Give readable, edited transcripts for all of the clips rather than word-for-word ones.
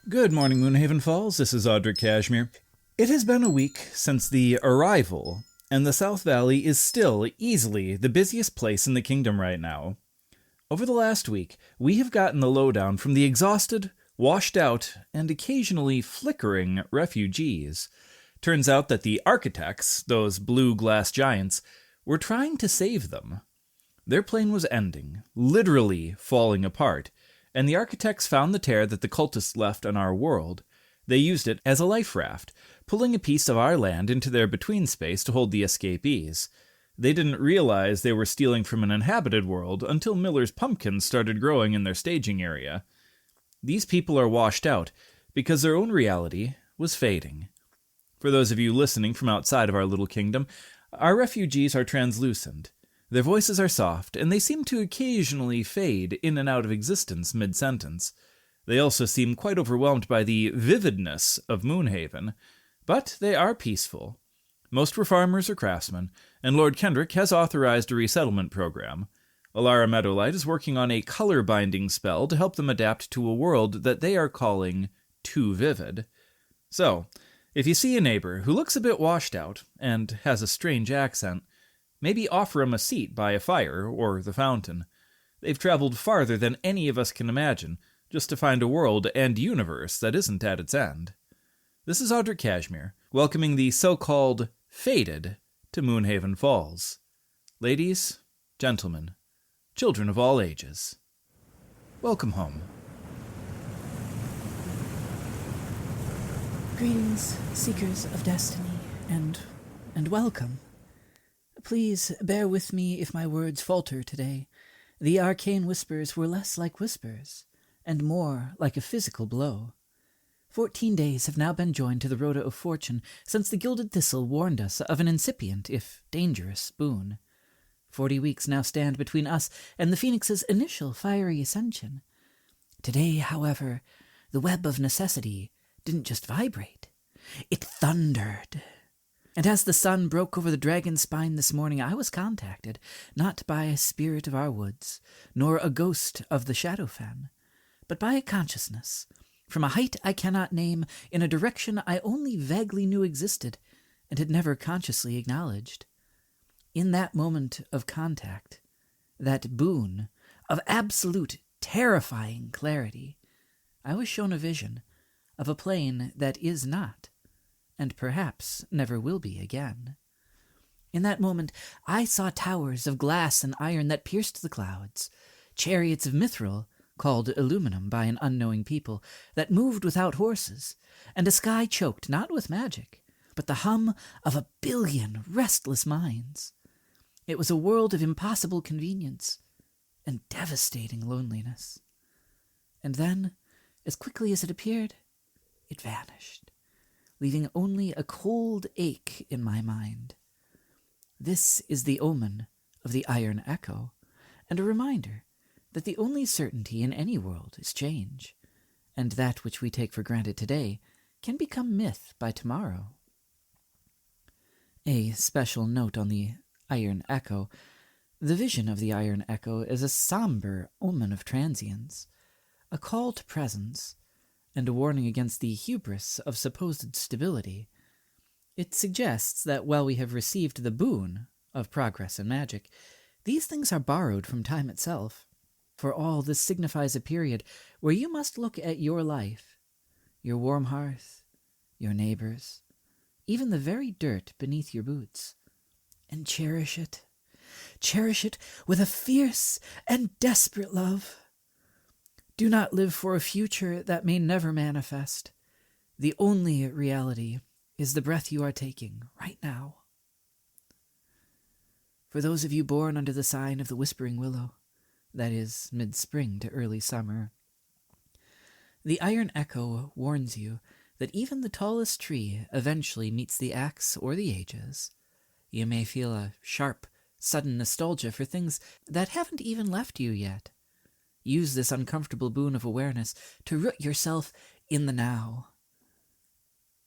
Good morning, Moonhaven Falls. This is Audrick Cashmere. It has been a week since the arrival, and the South Valley is still easily the busiest place in the kingdom right now. Over the last week, we have gotten the lowdown from the exhausted, washed out, and occasionally flickering refugees. Turns out that the architects, those blue glass giants, were trying to save them. Their plane was ending, literally falling apart, and the architects found the tear that the cultists left on our world. They used it as a life raft, pulling a piece of our land into their between space to hold the escapees. They didn't realize they were stealing from an inhabited world until Miller's pumpkins started growing in their staging area. These people are washed out because their own reality was fading. For those of you listening from outside of our little kingdom, our refugees are translucent. Their voices are soft, and they seem to occasionally fade in and out of existence mid-sentence. They also seem quite overwhelmed by the vividness of Moonhaven, but they are peaceful. Most were farmers or craftsmen, and Lord Kendrick has authorized a resettlement program. Elara Meadowlight is working on a color-binding spell to help them adapt to a world that they are calling too vivid. So, if you see a neighbor who looks a bit washed out and has a strange accent, maybe offer him a seat by a fire or the fountain. They've traveled farther than any of us can imagine, just to find a world and universe that isn't at its end. This is Audrick Cashmere, welcoming the so-called faded to Moonhaven Falls. Ladies, gentlemen, children of all ages, welcome home. Greetings, seekers of destiny, and welcome. Please bear with me if my words falter today. The arcane whispers were less like whispers, and more like a physical blow. 14 days have now been joined to the rota of fortune since the gilded thistle warned us of an incipient, if dangerous, boon. 40 weeks now stand between us and the Phoenix's initial fiery ascension. Today, however, the web of necessity didn't just vibrate, it thundered. And as the sun broke over the dragon's spine this morning, I was contacted, not by a spirit of our woods, nor a ghost of the Shadowfen, but by a consciousness, from a height I cannot name, in a direction I only vaguely knew existed, and had never consciously acknowledged. In that moment of contact, that boon of absolute, terrifying clarity, I was shown a vision of a plane that is not, and perhaps never will be again. In that moment, I saw towers of glass and iron that pierced the clouds, chariots of mithril, called aluminum by an unknowing people, that moved without horses, and a sky choked not with magic, but the hum of 1,000,000,000 restless minds. It was a world of impossible convenience and devastating loneliness. And then, as quickly as it appeared, it vanished, leaving only a cold ache in my mind. This is the omen of the Iron Echo, and a reminder that the only certainty in any world is change, and that which we take for granted today can become myth by tomorrow. A special note on the Iron Echo. The vision of the Iron Echo is a somber omen of transience, a call to presence, and a warning against the hubris of supposed stability. It suggests that while we have received the boon of progress and magic, these things are borrowed from time itself. For all, this signifies a period where you must look at your life, your warm hearth, your neighbors, even the very dirt beneath your boots, and cherish it. Cherish it with a fierce and desperate love. Do not live for a future that may never manifest. The only reality is the breath you are taking right now. For those of you born under the sign of the Whispering Willow, that is, mid-spring to early summer, the Iron Echo warns you that even the tallest tree eventually meets the axe or the ages. You may feel a sharp, sudden nostalgia for things that haven't even left you yet. Use this uncomfortable boon of awareness to root yourself in the now.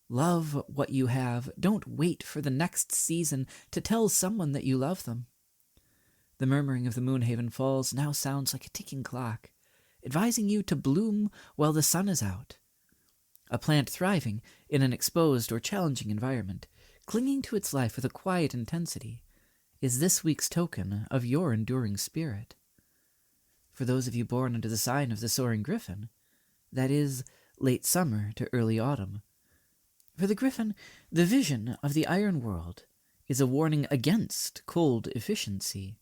Love what you have. Don't wait for the next season to tell someone that you love them. The murmuring of the Moonhaven Falls now sounds like a ticking clock, advising you to bloom while the sun is out. a plant thriving in an exposed or challenging environment, clinging to its life with a quiet intensity, is this week's token of your enduring spirit. For those of you born under the sign of the soaring griffin, that is, late summer to early autumn. For the griffin, the vision of the iron world is a warning against cold efficiency.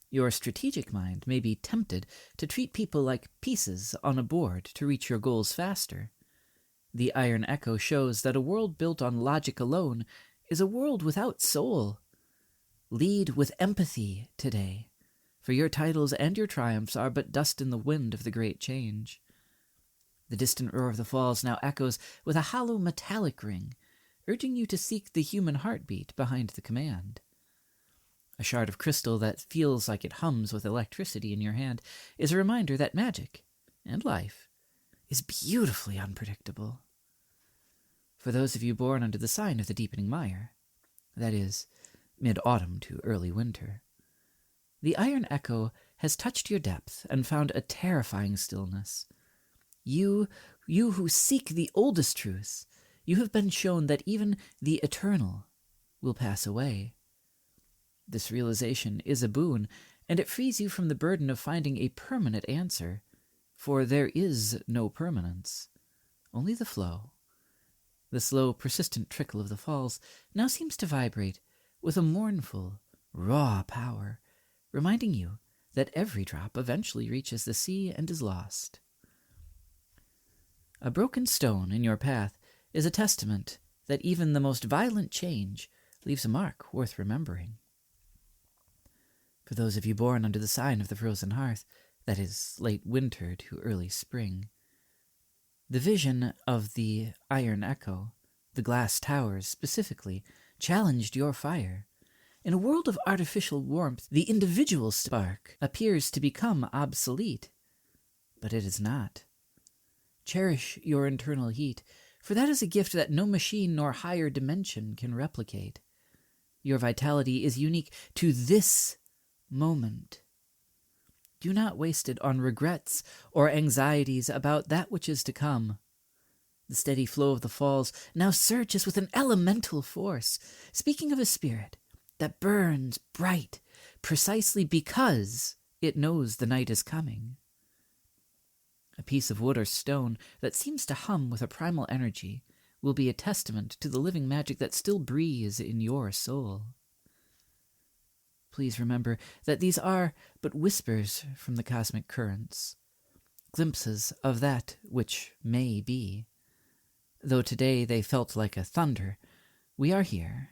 Your strategic mind may be tempted to treat people like pieces on a board to reach your goals faster. The Iron Echo shows that a world built on logic alone is a world without soul. Lead with empathy today, for your titles and your triumphs are but dust in the wind of the great change. The distant roar of the falls now echoes with a hollow metallic ring, urging you to seek the human heartbeat behind the command. A shard of crystal that feels like it hums with electricity in your hand is a reminder that magic, and life, is beautifully unpredictable. For those of you born under the sign of the deepening mire, that is, mid-autumn to early winter, the Iron Echo has touched your depth and found a terrifying stillness. You who seek the oldest truths, you have been shown that even the eternal will pass away. This realization is a boon, and it frees you from the burden of finding a permanent answer, for there is no permanence, only the flow. The slow, persistent trickle of the falls now seems to vibrate with a mournful, raw power, reminding you that every drop eventually reaches the sea and is lost. A broken stone in your path is a testament that even the most violent change leaves a mark worth remembering. For those of you born under the sign of the frozen hearth, that is, late winter to early spring, the vision of the Iron Echo, the glass towers specifically, challenged your fire. In a world of artificial warmth, the individual spark appears to become obsolete, but it is not. Cherish your internal heat, for that is a gift that no machine nor higher dimension can replicate. Your vitality is unique to this moment. Do not waste it on regrets or anxieties about that which is to come. The steady flow of the falls now surges with an elemental force, speaking of a spirit that burns bright precisely because it knows the night is coming. A piece of wood or stone that seems to hum with a primal energy will be a testament to the living magic that still breathes in your soul. Please remember that these are but whispers from the cosmic currents, glimpses of that which may be. Though today they felt like a thunder, we are here.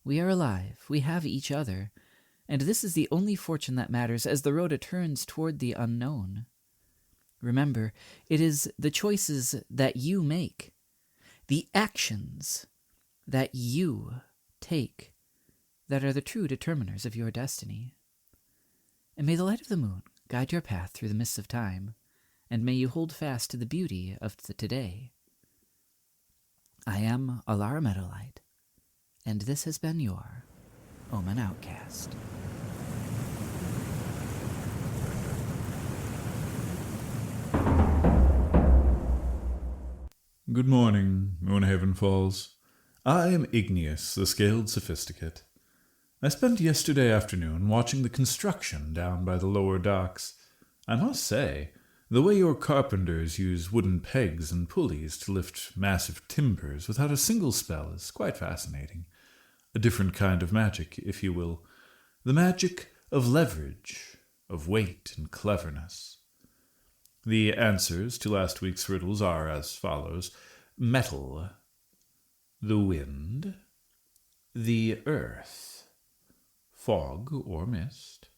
We are alive. We have each other. And this is the only fortune that matters as the road turns toward the unknown. Remember, it is the choices that you make, the actions that you take, that are the true determiners of your destiny. And may the light of the moon guide your path through the mists of time, and may you hold fast to the beauty of the today. I am Elara Meadowlight, and this has been your Omen Outcast. Good morning, Moonhaven Falls. I am Ignis, the Scaled Sophisticate. I spent yesterday afternoon watching the construction down by the lower docks. I must say, the way your carpenters use wooden pegs and pulleys to lift massive timbers without a single spell is quite fascinating. A different kind of magic, if you will. The magic of leverage, of weight and cleverness. The answers to last week's riddles are as follows: metal, the wind, the earth, fog or mist,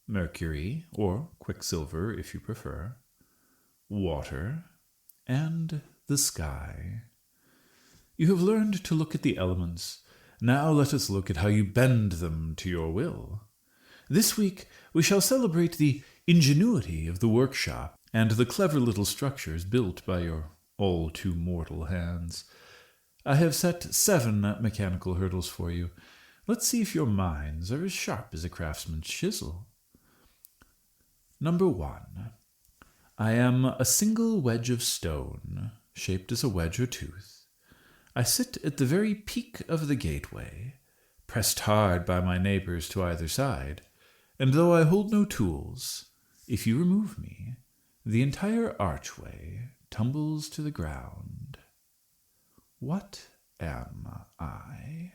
mercury or quicksilver if you prefer, water, and the sky. You have learned to look at the elements. Now let us look at how you bend them to your will. This week we shall celebrate the ingenuity of the workshop and the clever little structures built by your all-too-mortal hands. I have set 7 mechanical hurdles for you. Let's see if your minds are as sharp as a craftsman's chisel. Number 1. I am a single wedge of stone, shaped as a wedge or tooth. I sit at the very peak of the gateway, pressed hard by my neighbors to either side, and though I hold no tools, if you remove me, the entire archway tumbles to the ground. What am I?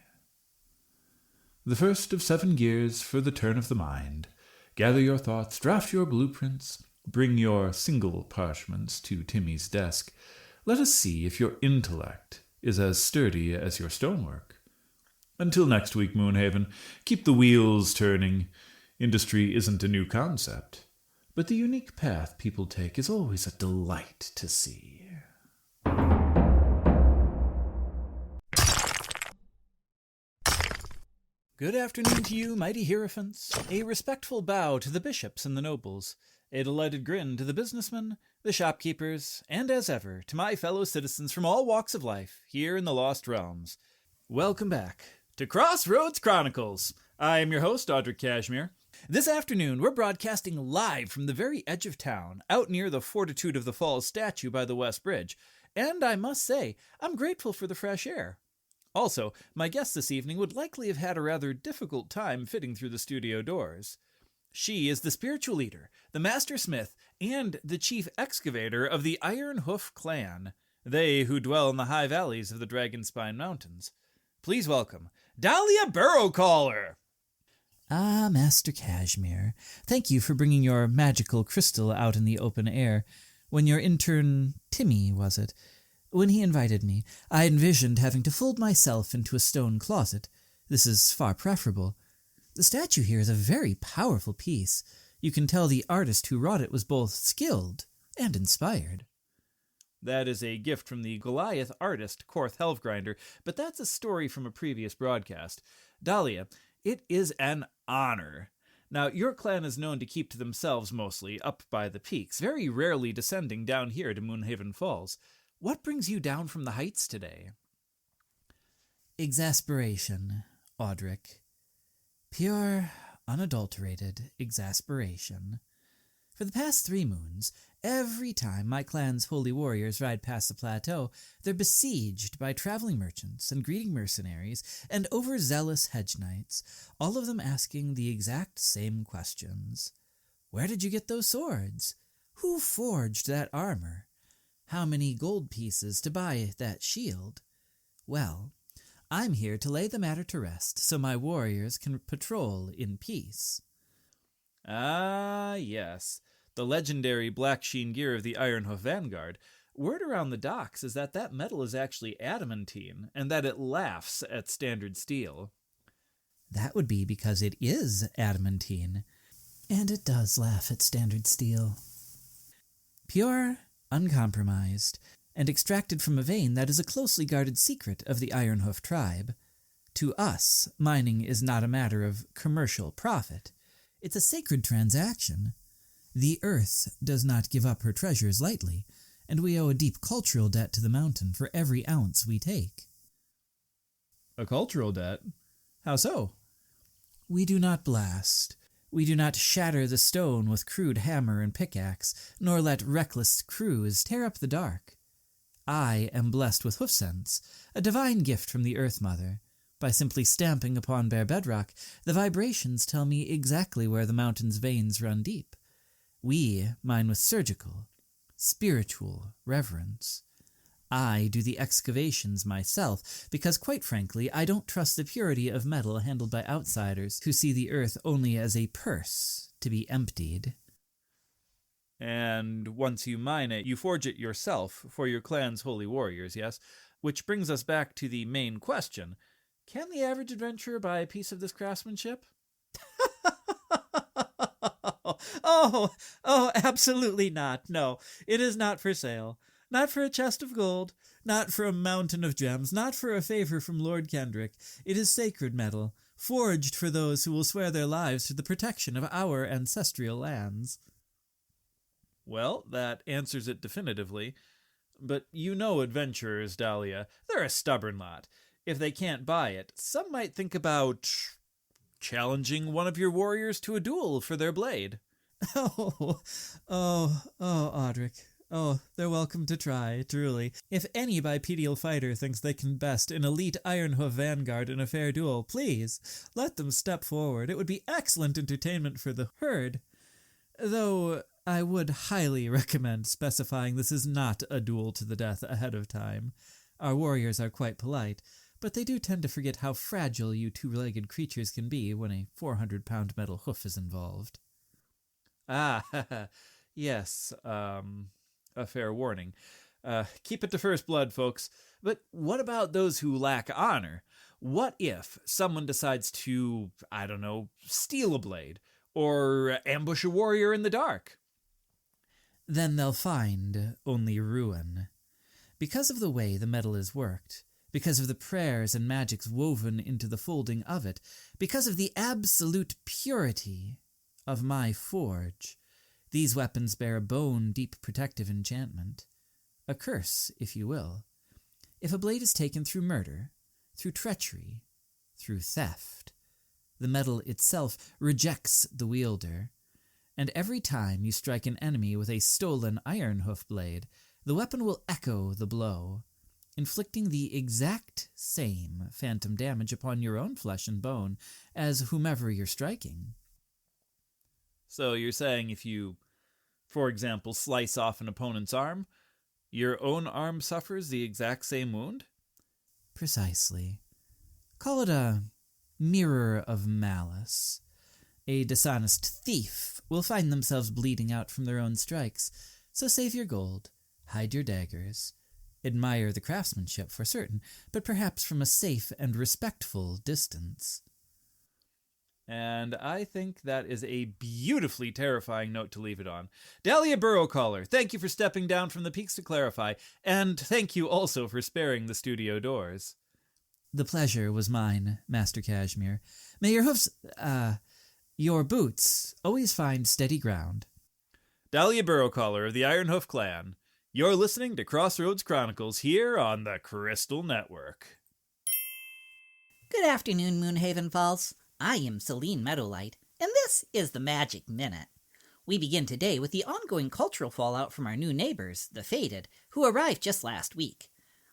The first of 7 gears for the turn of the mind. Gather your thoughts, draft your blueprints, bring your single parchments to Timmy's desk. Let us see if your intellect is as sturdy as your stonework. Until next week, Moonhaven, keep the wheels turning. Industry isn't a new concept, but the unique path people take is always a delight to see. Good afternoon to you, mighty hierophants. A respectful bow to the bishops and the nobles. A delighted grin to the businessmen, the shopkeepers, and as ever, to my fellow citizens from all walks of life here in the Lost Realms. Welcome back to Crossroads Chronicles. I am your host, Audrick Cashmere. This afternoon, we're broadcasting live from the very edge of town, out near the Fortitude of the Falls statue by the West Bridge. And I must say, I'm grateful for the fresh air. Also, my guest this evening would likely have had a rather difficult time fitting through the studio doors. She is the spiritual leader, the master smith, and the chief excavator of the Iron Hoof clan, they who dwell in the high valleys of the Dragonspine Mountains. Please welcome Dahlia Burrowcaller. Ah, Master Cashmere, thank you for bringing your magical crystal out in the open air. When your intern, Timmy, was it? When he invited me, I envisioned having to fold myself into a stone closet. This is far preferable. The statue here is a very powerful piece. You can tell the artist who wrought it was both skilled and inspired. That is a gift from the Goliath artist, Korth Helvgrinder, but that's a story from a previous broadcast. Dahlia, it is an honor. Now, your clan is known to keep to themselves mostly, up by the peaks, very rarely descending down here to Moonhaven Falls. What brings you down from the heights today? Exasperation, Audrick. Pure, unadulterated exasperation. For the past 3 moons, every time my clan's holy warriors ride past the plateau, they're besieged by traveling merchants and greedy mercenaries and overzealous hedge knights, all of them asking the exact same questions. Where did you get those swords? Who forged that armor? How many gold pieces to buy that shield? Well, I'm here to lay the matter to rest so my warriors can patrol in peace. Ah, yes. The legendary black sheen gear of the Ironhoof Vanguard. Word around the docks is that that metal is actually adamantine, and that it laughs at standard steel. That would be because it is adamantine, and it does laugh at standard steel. Pure, uncompromised, and extracted from a vein that is a closely guarded secret of the Ironhoof tribe. To us, mining is not a matter of commercial profit. It's a sacred transaction. The earth does not give up her treasures lightly, and we owe a deep cultural debt to the mountain for every ounce we take. A cultural debt? How so? We do not blast. We do not shatter the stone with crude hammer and pickaxe, nor let reckless crews tear up the dark. I am blessed with hoof sense, a divine gift from the Earth Mother. By simply stamping upon bare bedrock, the vibrations tell me exactly where the mountain's veins run deep. We mine with surgical, spiritual reverence. I do the excavations myself, because quite frankly, I don't trust the purity of metal handled by outsiders who see the earth only as a purse to be emptied. And once you mine it, you forge it yourself for your clan's holy warriors, yes? Which brings us back to the main question. Can the average adventurer buy a piece of this craftsmanship? Oh, absolutely not. No, it is not for sale. Not for a chest of gold, not for a mountain of gems, not for a favor from Lord Kendrick. It is sacred metal, forged for those who will swear their lives to the protection of our ancestral lands. Well, that answers it definitively. But you know adventurers, Dahlia, they're a stubborn lot. If they can't buy it, some might think about challenging one of your warriors to a duel for their blade. Oh, Audrick, Oh, they're welcome to try, truly. If any bipedal fighter thinks they can best an elite Ironhoof vanguard in a fair duel, please, let them step forward. It would be excellent entertainment for the herd. Though I would highly recommend specifying this is not a duel to the death ahead of time. Our warriors are quite polite, but they do tend to forget how fragile you two-legged creatures can be when a 400-pound metal hoof is involved. Ah, yes, a fair warning. Keep it to first blood, folks. But what about those who lack honor? What if someone decides to, I don't know, steal a blade or ambush a warrior in the dark? Then they'll find only ruin. Because of the way the metal is worked, because of the prayers and magics woven into the folding of it, because of the absolute purity of my forge, these weapons bear a bone-deep protective enchantment. A curse, if you will. If a blade is taken through murder, through treachery, through theft, the metal itself rejects the wielder, and every time you strike an enemy with a stolen Ironhoof blade, the weapon will echo the blow, inflicting the exact same phantom damage upon your own flesh and bone as whomever you're striking. So you're saying if you, for example, slice off an opponent's arm, your own arm suffers the exact same wound? Precisely. Call it a mirror of malice. A dishonest thief will find themselves bleeding out from their own strikes, so save your gold, hide your daggers, admire the craftsmanship for certain, but perhaps from a safe and respectful distance. And I think that is a beautifully terrifying note to leave it on. Dahlia Burrowcaller, thank you for stepping down from the peaks to clarify, and thank you also for sparing the studio doors. The pleasure was mine, Master Cashmere. May your hoofs, your boots always find steady ground. Dahlia Burrowcaller of the Ironhoof clan, you're listening to Crossroads Chronicles here on the Crystal Network. Good afternoon, Moonhaven Falls. I am Selene Meadowlight, and this is the Magic Minute. We begin today with the ongoing cultural fallout from our new neighbors, the Fated, who arrived just last week.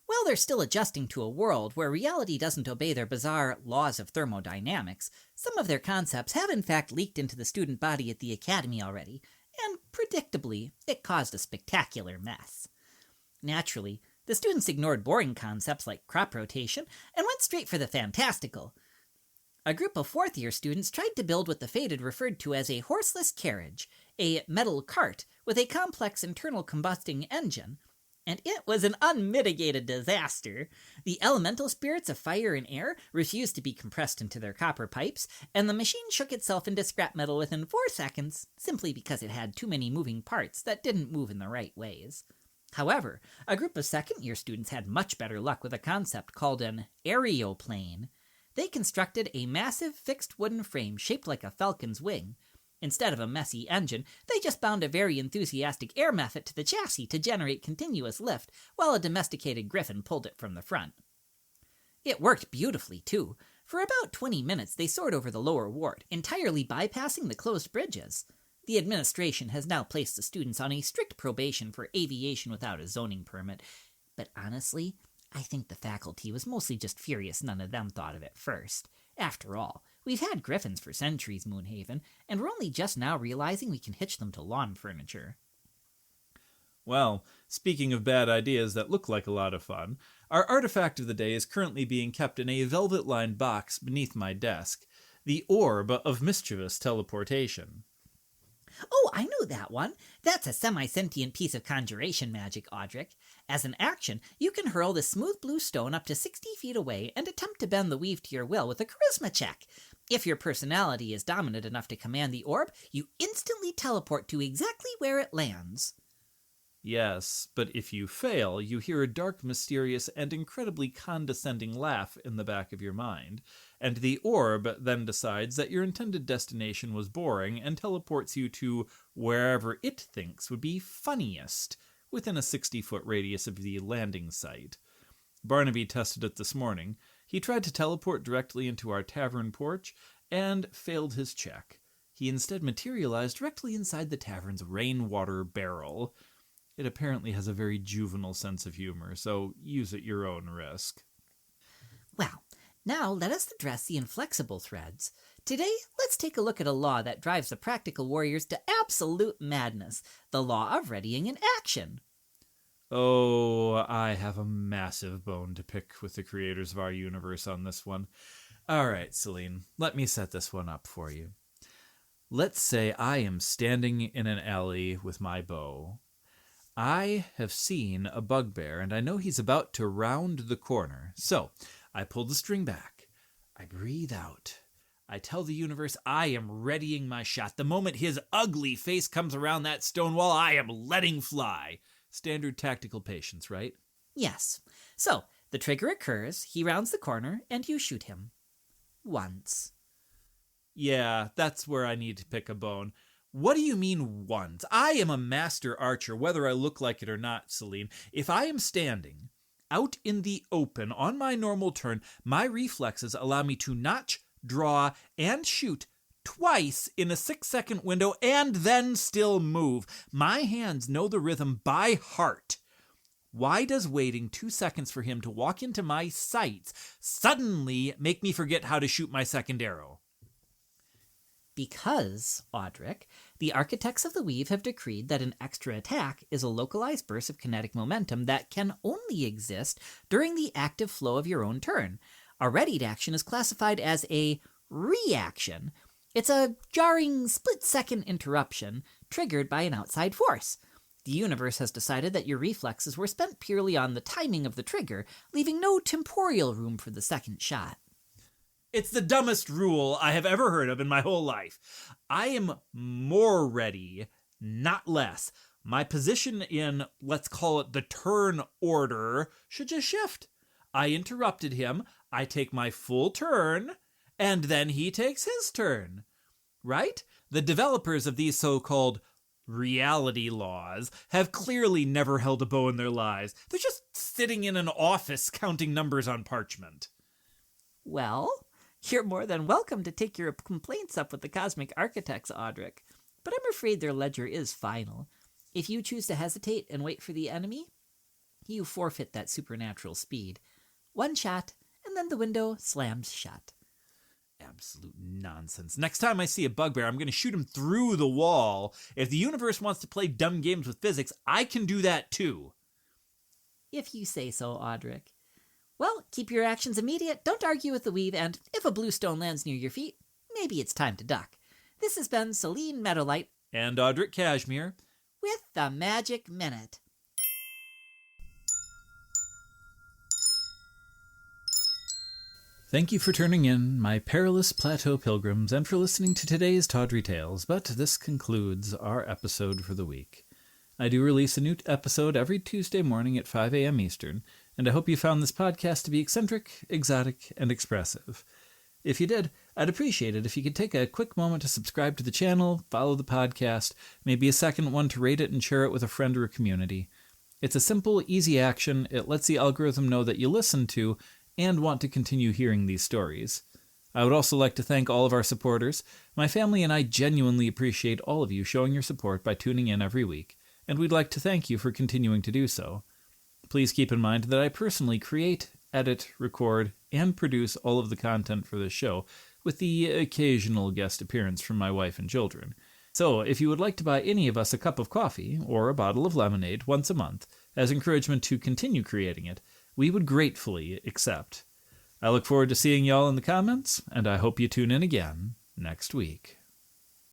While they're still adjusting to a world where reality doesn't obey their bizarre laws of thermodynamics, some of their concepts have in fact leaked into the student body at the Academy already, and predictably, it caused a spectacular mess. Naturally, the students ignored boring concepts like crop rotation and went straight for the fantastical. A group of fourth-year students tried to build what the Fated referred to as a horseless carriage, a metal cart with a complex internal combusting engine, and it was an unmitigated disaster. The elemental spirits of fire and air refused to be compressed into their copper pipes, and the machine shook itself into scrap metal within 4 seconds, simply because it had too many moving parts that didn't move in the right ways. However, a group of second-year students had much better luck with a concept called an aeroplane. They constructed a massive fixed wooden frame shaped like a falcon's wing. Instead of a messy engine, they just bound a very enthusiastic air method to the chassis to generate continuous lift, while a domesticated griffin pulled it from the front. It worked beautifully, too. For about 20 minutes, they soared over the lower ward, entirely bypassing the closed bridges. The administration has now placed the students on a strict probation for aviation without a zoning permit, but honestly, I think the faculty was mostly just furious none of them thought of it first. After all, we've had griffins for centuries, Moonhaven, and we're only just now realizing we can hitch them to lawn furniture. Well, speaking of bad ideas that look like a lot of fun, our artifact of the day is currently being kept in a velvet-lined box beneath my desk, the Orb of Mischievous Teleportation. Oh, I know that one. That's a semi-sentient piece of conjuration magic, Audrick. As an action, you can hurl the smooth blue stone up to 60 feet away and attempt to bend the weave to your will with a charisma check. If your personality is dominant enough to command the orb, you instantly teleport to exactly where it lands. Yes, but if you fail, you hear a dark, mysterious, and incredibly condescending laugh in the back of your mind, and the orb then decides that your intended destination was boring and teleports you to wherever it thinks would be funniest, within a 60-foot radius of the landing site. Barnaby tested it this morning. He tried to teleport directly into our tavern porch, and failed his check. He instead materialized directly inside the tavern's rainwater barrel. It apparently has a very juvenile sense of humor, so use at your own risk. Well, now let us address the inflexible threads. Today, let's take a look at a law that drives the practical warriors to absolute madness, the law of readying an action. Oh, I have a massive bone to pick with the creators of our universe on this one. All right, Selene, let me set this one up for you. Let's say I am standing in an alley with my bow. I have seen a bugbear, and I know he's about to round the corner. So, I pull the string back. I breathe out. I tell the universe I am readying my shot. The moment his ugly face comes around that stone wall, I am letting fly. Standard tactical patience, right? Yes. So, the trigger occurs, he rounds the corner, and you shoot him. Once. Yeah, that's where I need to pick a bone. What do you mean once? I am a master archer, whether I look like it or not, Selene. If I am standing out in the open on my normal turn, my reflexes allow me to notch, draw, and shoot twice in a 6-second window and then still move. My hands know the rhythm by heart. Why does waiting 2 seconds for him to walk into my sights suddenly make me forget how to shoot my second arrow? Because, Audrick, the architects of the Weave have decreed that an extra attack is a localized burst of kinetic momentum that can only exist during the active flow of your own turn. A readied action is classified as a reaction. It's a jarring split-second interruption triggered by an outside force. The universe has decided that your reflexes were spent purely on the timing of the trigger, leaving no temporal room for the second shot. It's the dumbest rule I have ever heard of in my whole life. I am more ready, not less. My position in, let's call it the turn order, should just shift. I interrupted him, I take my full turn, and then he takes his turn. Right? The developers of these so-called reality laws have clearly never held a bow in their lives. They're just sitting in an office counting numbers on parchment. Well, you're more than welcome to take your complaints up with the Cosmic Architects, Audrick, but I'm afraid their ledger is final. If you choose to hesitate and wait for the enemy, you forfeit that supernatural speed. One shot, and then the window slams shut. Absolute nonsense. Next time I see a bugbear, I'm going to shoot him through the wall. If the universe wants to play dumb games with physics, I can do that too. If you say so, Audrick. Well, keep your actions immediate, don't argue with the Weave, and if a blue stone lands near your feet, maybe it's time to duck. This has been Selene Meadowlight and Audrick Cashmere with the Magic Minute. Thank you for turning in, my perilous plateau pilgrims, and for listening to today's tawdry tales, but this concludes our episode for the week. I do release a new episode every Tuesday morning at 5 a.m. Eastern, and I hope you found this podcast to be eccentric, exotic, and expressive. If you did, I'd appreciate it if you could take a quick moment to subscribe to the channel, follow the podcast, maybe a second one to rate it and share it with a friend or a community. It's a simple, easy action. It lets the algorithm know that you listen to and want to continue hearing these stories. I would also like to thank all of our supporters. My family and I genuinely appreciate all of you showing your support by tuning in every week, and we'd like to thank you for continuing to do so. Please keep in mind that I personally create, edit, record, and produce all of the content for this show, with the occasional guest appearance from my wife and children. So, if you would like to buy any of us a cup of coffee or a bottle of lemonade once a month, as encouragement to continue creating it, we would gratefully accept. I look forward to seeing y'all in the comments, and I hope you tune in again next week.